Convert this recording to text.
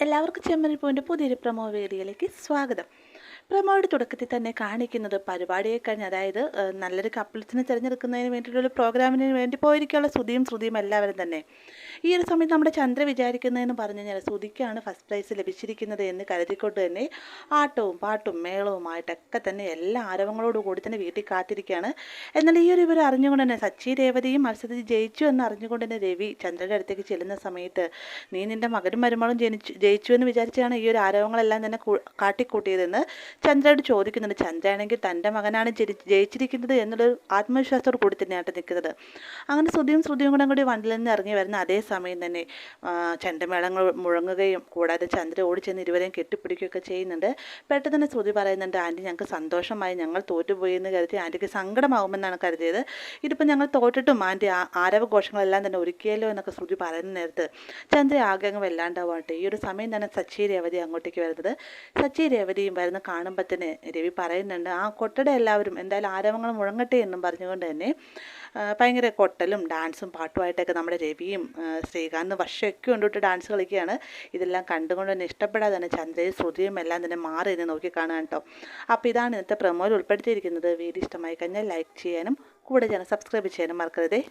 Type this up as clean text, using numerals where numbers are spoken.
എല്ലാവർക്കും ചെമ്മരിൽ പൂവിൻ്റെ പുതിയൊരു പ്രമോ വേദിയിലേക്ക് സ്വാഗതം. പ്രമോയുടെ തുടക്കത്തിൽ തന്നെ കാണിക്കുന്നത് പരിപാടിയെ കഴിഞ്ഞ്, അതായത് നല്ലൊരു കപ്പിൾസിനെ തിരഞ്ഞെടുക്കുന്നതിന് വേണ്ടിയിട്ടുള്ള പ്രോഗ്രാമിന് വേണ്ടി പോയിരിക്കാനുള്ള ശ്രുതിയും എല്ലാവരും തന്നെ. ഈ ഒരു സമയത്ത് നമ്മുടെ ചന്ദ്ര വിചാരിക്കുന്നതെന്ന് പറഞ്ഞു കഴിഞ്ഞാൽ ശ്രുതിക്കാണ് ഫസ്റ്റ് പ്രൈസ് ലഭിച്ചിരിക്കുന്നത് എന്ന് കരുതിക്കൊണ്ട് തന്നെ ആട്ടവും പാട്ടും മേളവുമായിട്ടൊക്കെ തന്നെ എല്ലാ ആരവങ്ങളോടും കൂടി തന്നെ വീട്ടിൽ കാത്തിരിക്കുകയാണ്. എന്നാൽ ഈ ഒരു ഇവർ അറിഞ്ഞുകൊണ്ട് തന്നെ സച്ചി രേവതിയും മത്സരത്തിൽ ജയിച്ചു എന്ന് അറിഞ്ഞുകൊണ്ട് തന്നെ രവി ചന്ദ്രയുടെ അടുത്തേക്ക് ചെല്ലുന്ന സമയത്ത്, നീ നിൻ്റെ മകനും മരുമകളും ജയിച്ചു എന്ന് വിചാരിച്ചാണ് ഈ ഒരു ആരവങ്ങളെല്ലാം തന്നെ കാട്ടിക്കൂട്ടിയതെന്ന് ചന്ദ്രയോട് ചോദിക്കുന്നുണ്ട്. ചന്ദ്രയാണെങ്കിൽ തൻ്റെ മകനാണ് ജയിച്ചിരിക്കുന്നത് എന്നുള്ളൊരു ആത്മവിശ്വാസത്തോട് കൂടി തന്നെയാണ് നിൽക്കുന്നത്. അങ്ങനെ ശ്രുതിയും കൂടി വണ്ടിയിൽ നിന്ന് ഇറങ്ങി വരുന്ന അതേ സമയം തന്നെ ചെണ്ടമേളങ്ങൾ മുഴങ്ങുകയും കൂടാതെ ചന്ദ്ര ഓടിച്ചെന്ന് ഇരുവരെയും കെട്ടിപ്പിടിക്കുകയൊക്കെ ചെയ്യുന്നുണ്ട്. പെട്ടെന്ന് തന്നെ ശ്രുതി പറയുന്നുണ്ട്, ആൻറ്റി ഞങ്ങൾക്ക് സന്തോഷമായി, ഞങ്ങൾ തോറ്റുപോയി എന്ന് കരുതി ആൻറ്റിക്ക് സങ്കടമാകുമെന്നാണ് കരുതിയത്. ഇതിപ്പോൾ ഞങ്ങൾ തോറ്റിട്ടും ആൻറ്റി ആരവഘോഷങ്ങളെല്ലാം തന്നെ ഒരുക്കിയല്ലോ എന്നൊക്കെ ശ്രുതി പറയുന്ന നേരത്ത് ചന്ദ്ര ആകെ അങ്ങ് വല്ലാണ്ടാവട്ടെ. ഈ ഒരു സമയം തന്നെ സച്ചി രേവതി അങ്ങോട്ടേക്ക് വരുന്നത്. സച്ചി രേവതിയും വരുന്ന കാണുമ്പോൾ തന്നെ രവി പറയുന്നുണ്ട്, ആ കൊട്ടടെ എല്ലാവരും എന്തായാലും ആരവങ്ങൾ മുഴങ്ങട്ടെ എന്നും പറഞ്ഞുകൊണ്ട് തന്നെ ഭയങ്കര കൊട്ടലും ഡാൻസും പാട്ടുമായിട്ടൊക്കെ നമ്മുടെ രവിയും ശ്രീകാന്ത് വർഷമൊക്കെ കൊണ്ടിട്ട് ഡാൻസ് കളിക്കുകയാണ്. ഇതെല്ലാം കണ്ടുകൊണ്ട് തന്നെ ഇഷ്ടപ്പെടാതെ തന്നെ ചന്ദ്രയും ശ്രുതിയും എല്ലാം തന്നെ മാറി നിന്ന് നോക്കി കാണുകയാണ് കേട്ടോ. അപ്പോൾ ഇതാണ് ഇന്നത്തെ പ്രമോയിൽ ഉൾപ്പെടുത്തിയിരിക്കുന്നത്. വീഡിയോ ഇഷ്ടമായി കഴിഞ്ഞാൽ ലൈക്ക് ചെയ്യാനും കൂടെ സബ്സ്ക്രൈബ് ചെയ്യാനും മറക്കരുതേ.